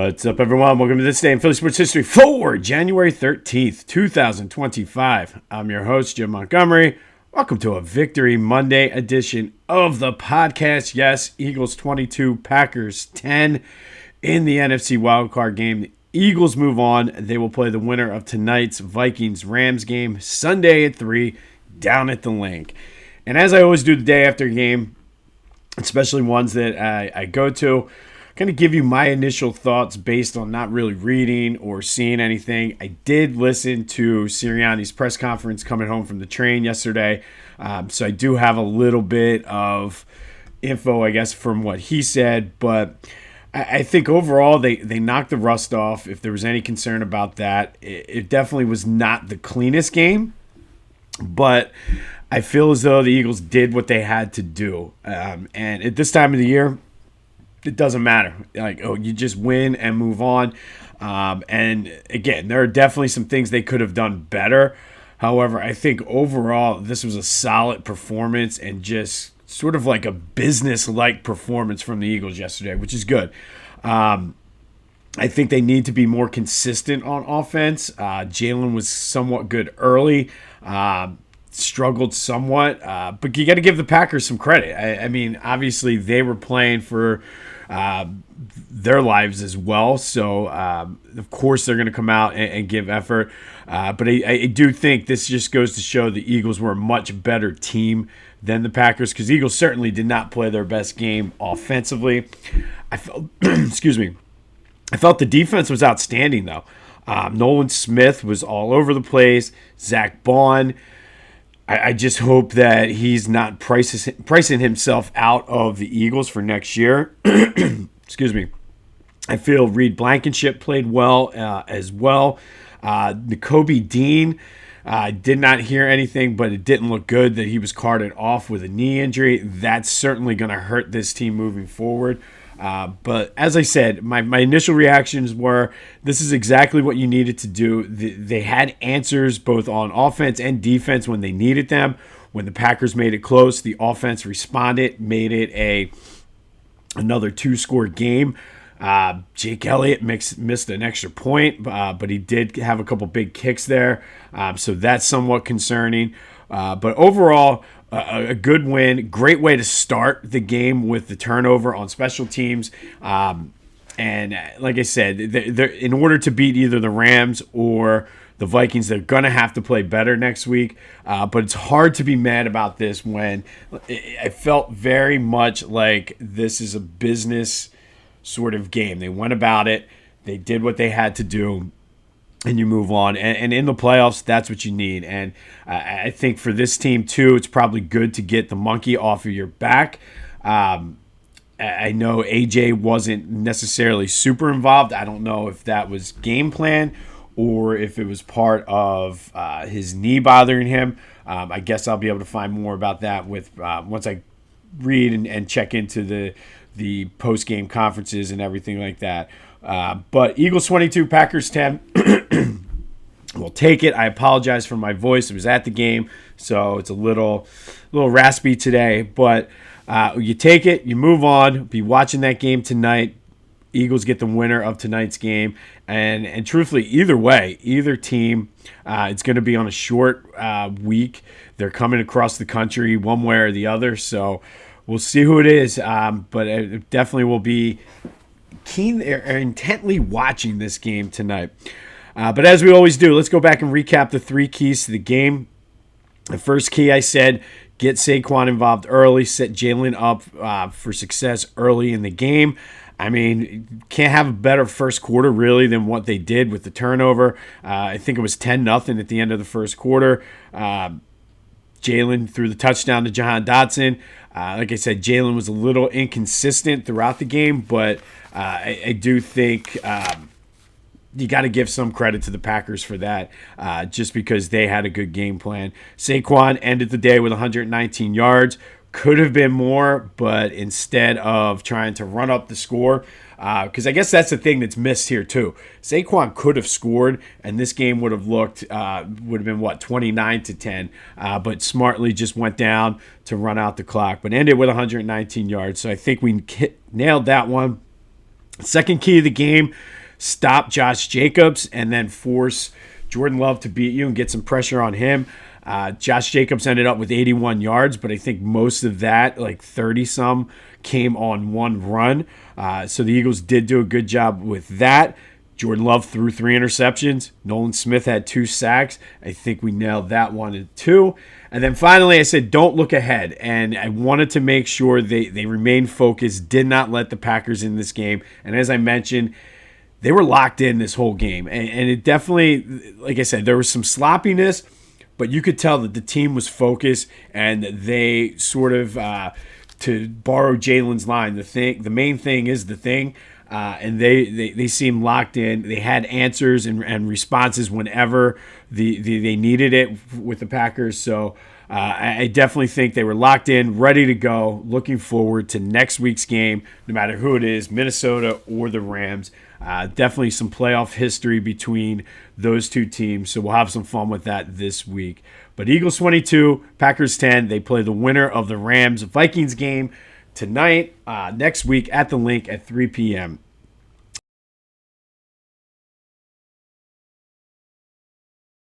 What's up, everyone? Welcome to This Day in Philly Sports History for January 13th, 2025. I'm your host, Jim Montgomery. Welcome to a Victory Monday edition of the podcast. Yes, Eagles 22, Packers 10 in the NFC wildcard game. The Eagles move on. They will play the winner of tonight's Vikings-Rams game Sunday at 3 down at the Link. And as I always do the day after game, especially ones that I go to, kind of give you my initial thoughts based on not really reading or seeing anything. I did listen to Sirianni's press conference coming home from the train yesterday, so I do have a little bit of info, I guess, from what he said, but I think overall they knocked the rust off. If there was any concern about that, it definitely was not the cleanest game, but I feel as though the Eagles did what they had to do, and at this time of the year, it doesn't matter. You just win and move on. And again, there are definitely some things they could have done better. However, I think overall this was a solid performance and just sort of like a business-like performance from the Eagles yesterday, which is good. I think they need to be more consistent on offense. Jalen was somewhat good early. Struggled somewhat, but you got to give the Packers some credit. I mean, obviously they were playing for their lives as well, so of course they're going to come out and give effort. But I do think this just goes to show the Eagles were a much better team than the Packers, because Eagles certainly did not play their best game offensively. I felt, excuse me, I felt the defense was outstanding though. Nolan Smith was all over the place. Zach Bond. I just hope that he's not pricing himself out of the Eagles for next year. Excuse me. I feel Reed Blankenship played well as well. Nakobe Dean, I did not hear anything, but it didn't look good that he was carted off with a knee injury. That's certainly going to hurt this team moving forward. But as I said, my initial reactions were this is exactly what you needed to do. They had answers both on offense and defense when they needed them. When the Packers made it close, the offense responded, made it another two-score game. Jake Elliott missed an extra point, but he did have a couple big kicks there. So that's somewhat concerning. But overall, a good win. Great way to start the game with the turnover on special teams. And like I said, they're, in order to beat either the Rams or the Vikings, they're going to have to play better next week. But it's hard to be mad about this when I felt very much like this is a business sort of game. They went about it. They did what they had to do. And you move on. And in the playoffs, that's what you need. And I think for this team, too, it's probably good to get the monkey off of your back. I know AJ wasn't necessarily super involved. I don't know if that was game plan or if it was part of his knee bothering him. I guess I'll be able to find more about that with once I read and check into the post-game conferences and everything like that. But Eagles 22, Packers 10. We'll take it. I apologize for my voice. It was at the game, so it's a little raspy today. But you take it, you move on. Be watching that game tonight. Eagles get the winner of tonight's game. And truthfully, either way, either team, it's going to be on a short week. They're coming across the country one way or the other. So we'll see who it is. But it definitely will be keen or intently watching this game tonight. But as we always do, let's go back and recap the three keys to the game. The first key, I said, get Saquon involved early, set Jalen up for success early in the game. I mean, can't have a better first quarter, really, than what they did with the turnover. I think it was 10-0 at the end of the first quarter. Jalen threw the touchdown to Jahan Dotson. Like I said, Jalen was a little inconsistent throughout the game, but I do think you got to give some credit to the Packers for that, just because they had a good game plan. Saquon ended the day with 119 yards. Could have been more, but instead of trying to run up the score, because I guess that's the thing that's missed here too. Saquon could have scored, and this game would have looked would have been 29-10, but smartly just went down to run out the clock, but ended with 119 yards. So I think we nailed that one. Second key of the game, stop Josh Jacobs and then force Jordan Love to beat you and get some pressure on him. Josh Jacobs ended up with 81 yards, but I think most of that, like 30-some, came on one run. So the Eagles did do a good job with that. Jordan Love threw 3 interceptions. Nolan Smith had 2 sacks. I think we nailed that one too. And then finally, I said, don't look ahead. And I wanted to make sure they remained focused, did not let the Packers in this game. And as I mentioned, they were locked in this whole game. And it definitely, like I said, there was some sloppiness, but you could tell that the team was focused and they sort of, to borrow Jalen's line, the main thing is the thing. And they seemed locked in. They had answers and responses whenever they needed it with the Packers. So I definitely think they were locked in, ready to go, looking forward to next week's game, no matter who it is, Minnesota or the Rams. Definitely some playoff history between those two teams, so we'll have some fun with that this week. But Eagles 22, Packers 10. They play the winner of the Rams-Vikings game tonight, next week at the Link at 3 p.m.